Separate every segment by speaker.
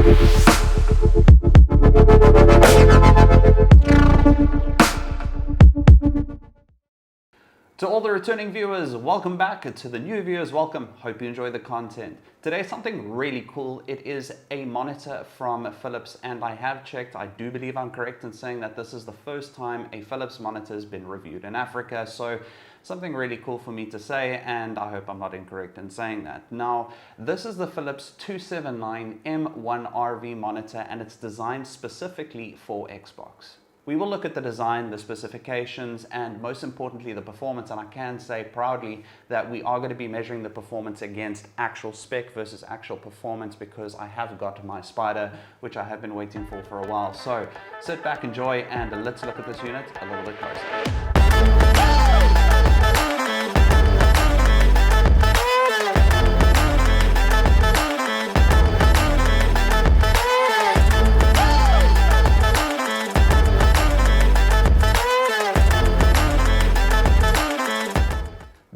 Speaker 1: To all the returning viewers, welcome back. To the new viewers, welcome. Hope you enjoy the content. Today, something really cool. It is a monitor from Philips, and I have checked. I do believe I'm correct in saying that this is the first time a Philips monitor has been reviewed in Africa. So something really cool for me to say, and I hope I'm not incorrect in saying that. Now, this is the Philips 279M1RV monitor, and it's designed specifically for Xbox. We will look at the design, the specifications, and most importantly, the performance. And I can say proudly that we are going to be measuring the performance against actual spec versus actual performance, because I have got my Spider, which I have been waiting for a while. So sit back, enjoy, and let's look at this unit a little bit closer.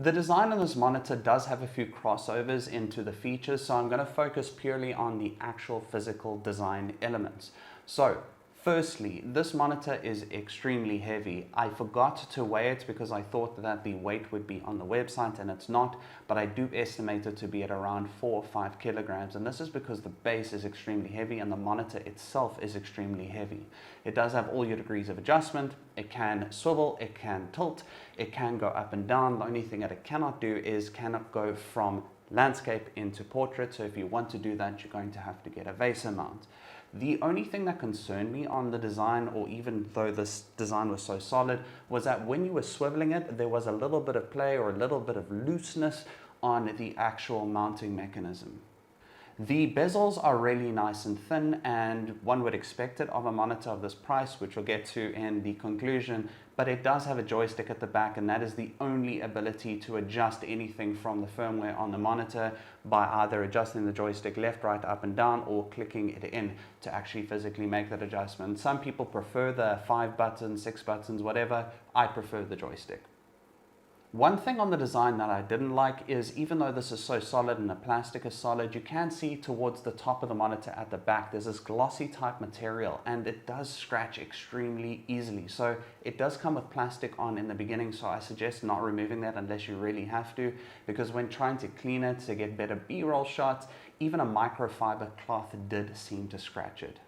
Speaker 1: The design on this monitor does have a few crossovers into the features, so I'm going to focus purely on the actual physical design elements. So, firstly, this monitor is extremely heavy. I forgot to weigh it because I thought that the weight would be on the website, and it's not, but I do estimate it to be at around 4 or 5 kilograms, and this is because the base is extremely heavy and the monitor itself is extremely heavy. It does have all your degrees of adjustment. It can swivel, it can tilt, it can go up and down. The only thing that it cannot do is cannot go from landscape into portrait, so if you want to do that, you're going to have to get a VESA mount. The only thing that concerned me on the design, or even though this design was so solid, was that when you were swiveling it, there was a little bit of play or a little bit of looseness on the actual mounting mechanism. The bezels are really nice and thin, and one would expect it of a monitor of this price, which we'll get to in the conclusion, but it does have a joystick at the back, and that is the only ability to adjust anything from the firmware on the monitor by either adjusting the joystick left, right, up and down, or clicking it in to actually physically make that adjustment. Some people prefer the 5 buttons, 6 buttons, whatever. I prefer the joystick. One thing on the design that I didn't like is, even though this is so solid and the plastic is solid, you can see towards the top of the monitor at the back there's this glossy type material, and it does scratch extremely easily. So it does come with plastic on in the beginning, so I suggest not removing that unless you really have to, because when trying to clean it to get better B-roll shots, even a microfiber cloth did seem to scratch it.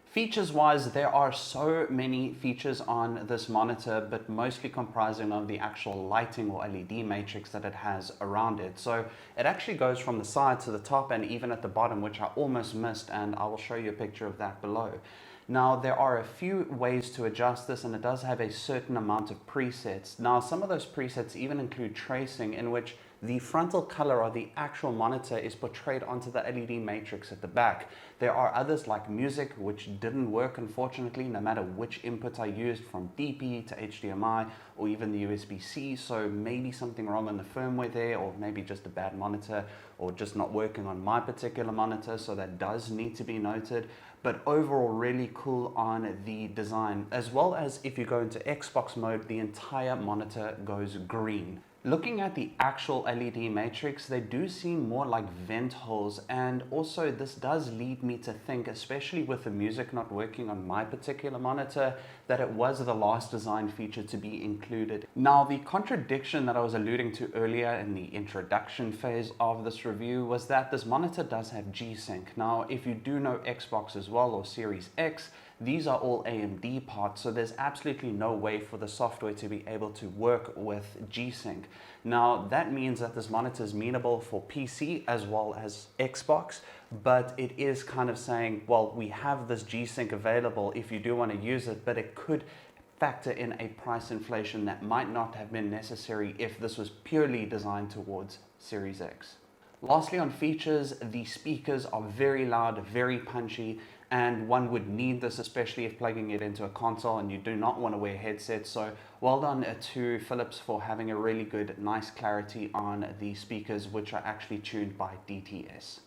Speaker 1: Features-wise, there are so many features on this monitor, but mostly comprising of the actual lighting or LED matrix that it has around it. So it actually goes from the side to the top and even at the bottom, which I almost missed, and I will show you a picture of that below. Now, there are a few ways to adjust this, and it does have a certain amount of presets. Now, some of those presets even include tracing, in which the frontal color of the actual monitor is portrayed onto the LED matrix at the back. There are others like music, which didn't work, unfortunately, no matter which input I used, from DP to HDMI or even the USB-C. So maybe something wrong on the firmware there, or maybe just a bad monitor, or just not working on my particular monitor. So that does need to be noted. But overall, really cool on the design, as well as if you go into Xbox mode, the entire monitor goes green. Looking at the actual LED matrix, they do seem more like vent holes, and also this does lead me to think, especially with the music not working on my particular monitor, that it was the last design feature to be included. Now, the contradiction that I was alluding to earlier in the introduction phase of this review was that this monitor does have G-Sync. Now, if you do know Xbox as well, or Series X, these are all AMD parts, so there's absolutely no way for the software to be able to work with G-Sync. Now, that means that this monitor is amenable for PC as well as Xbox, but it is kind of saying, well, we have this G-Sync available if you do want to use it, but it could factor in a price inflation that might not have been necessary if this was purely designed towards Series X. Lastly, on features, the speakers are very loud, very punchy, and one would need this, especially if plugging it into a console and you do not want to wear headsets. So well done to Philips for having a really good, nice clarity on the speakers, which are actually tuned by DTS.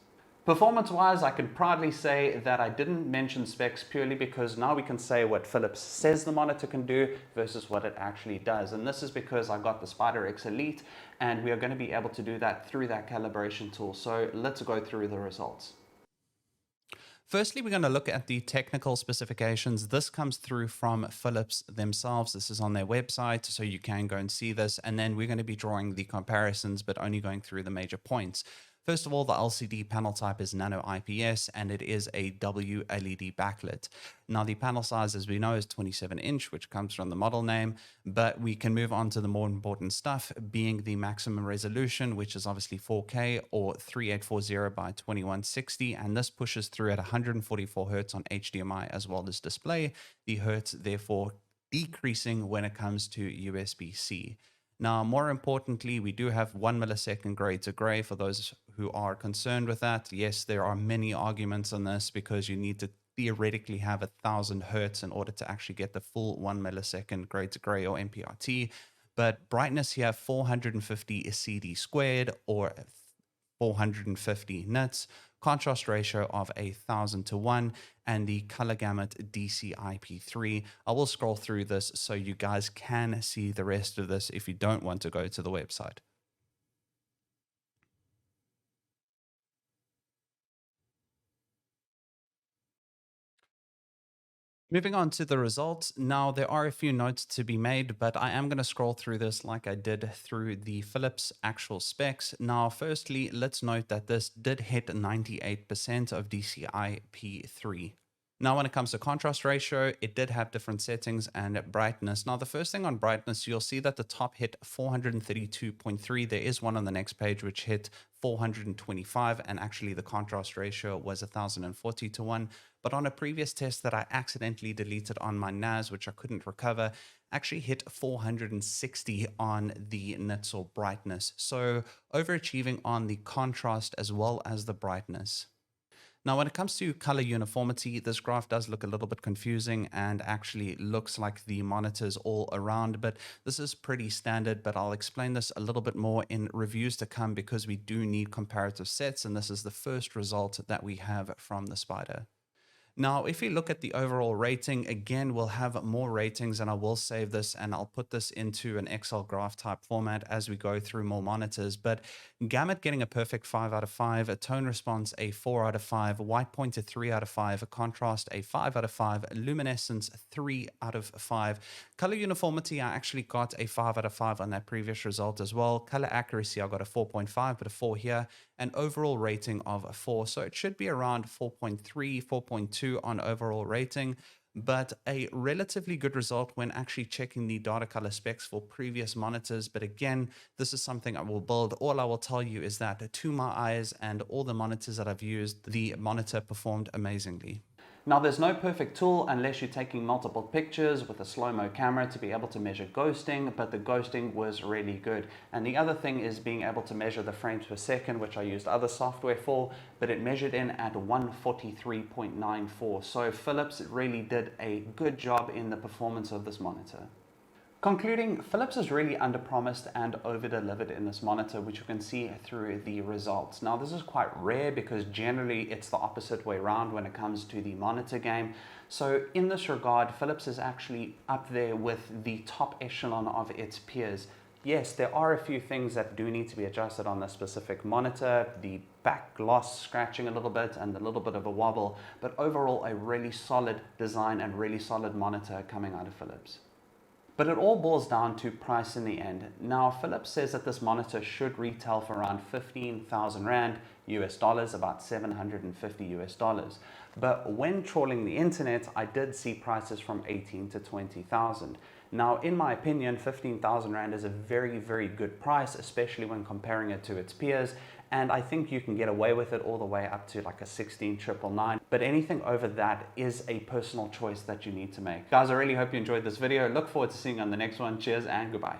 Speaker 1: Performance-wise, I can proudly say that I didn't mention specs purely because now we can say what Philips says the monitor can do versus what it actually does. And this is because I got the Spider X Elite, and we are going to be able to do that through that calibration tool. So let's go through the results. Firstly, we're going to look at the technical specifications. This comes through from Philips themselves. This is on their website, so you can go and see this. And then we're going to be drawing the comparisons, but only going through the major points. First of all, the LCD panel type is Nano IPS, and it is a WLED backlit. Now, the panel size, as we know, is 27-inch, which comes from the model name, but we can move on to the more important stuff, being the maximum resolution, which is obviously 4K or 3840 by 2160, and this pushes through at 144 Hertz on HDMI as well as display, the Hertz therefore decreasing when it comes to USB-C. Now, more importantly, we do have 1 millisecond gray to gray for those who are concerned with that. Yes, there are many arguments on this because you need to theoretically have 1000 Hertz in order to actually get the full 1 millisecond gray to gray or MPRT. But brightness here, 450 CD squared or 450 nits, contrast ratio of 1000:1, and the color gamut DCI-P3. I will scroll through this so you guys can see the rest of this if you don't want to go to the website. Moving on to the results. Now, there are a few notes to be made, but I am going to scroll through this like I did through the Philips actual specs. Now, firstly, let's note that this did hit 98% of DCI-P3. Now, when it comes to contrast ratio, it did have different settings and brightness. Now, the first thing on brightness, you'll see that the top hit 432.3. There is one on the next page which hit 425, and actually the contrast ratio was 1040:1. But on a previous test that I accidentally deleted on my NAS, which I couldn't recover, actually hit 460 on the nits or brightness. So overachieving on the contrast as well as the brightness. Now, when it comes to color uniformity, this graph does look a little bit confusing and actually looks like the monitors all around, but this is pretty standard. But I'll explain this a little bit more in reviews to come because we do need comparative sets, and this is the first result that we have from the Spider. Now, if you look at the overall rating, again, we'll have more ratings, and I will save this and I'll put this into an Excel graph type format as we go through more monitors. But Gamut getting a perfect 5 out of 5, a tone response a 4 out of 5, white point a 3 out of 5, a contrast a 5 out of 5, luminescence 3 out of 5. Color uniformity, I actually got a 5 out of 5 on that previous result as well. Color accuracy, I got a 4.5, but a 4 here. An overall rating of a 4. So it should be around 4.3, 4.2 on overall rating, but a relatively good result when actually checking the data color specs for previous monitors. But again, this is something I will build. All I will tell you is that to my eyes and all the monitors that I've used, the monitor performed amazingly. Now, there's no perfect tool unless you're taking multiple pictures with a slow-mo camera to be able to measure ghosting, but the ghosting was really good. And the other thing is being able to measure the frames per second, which I used other software for, but it measured in at 143.94. So Philips really did a good job in the performance of this monitor. Concluding, Philips has really underpromised and over-delivered in this monitor, which you can see through the results. Now, this is quite rare because generally it's the opposite way around when it comes to the monitor game. So in this regard, Philips is actually up there with the top echelon of its peers. Yes, there are a few things that do need to be adjusted on this specific monitor, the back gloss scratching a little bit and a little bit of a wobble, but overall a really solid design and really solid monitor coming out of Philips. But it all boils down to price in the end. Now, Philips says that this monitor should retail for around 15,000 Rand US dollars, about 750 US dollars. But when trawling the internet, I did see prices from 18 to 20,000. Now, in my opinion, 15,000 Rand is a very, very good price, especially when comparing it to its peers. And I think you can get away with it all the way up to like a 16,999. But anything over that is a personal choice that you need to make. Guys, I really hope you enjoyed this video. Look forward to seeing you on the next one. Cheers and goodbye.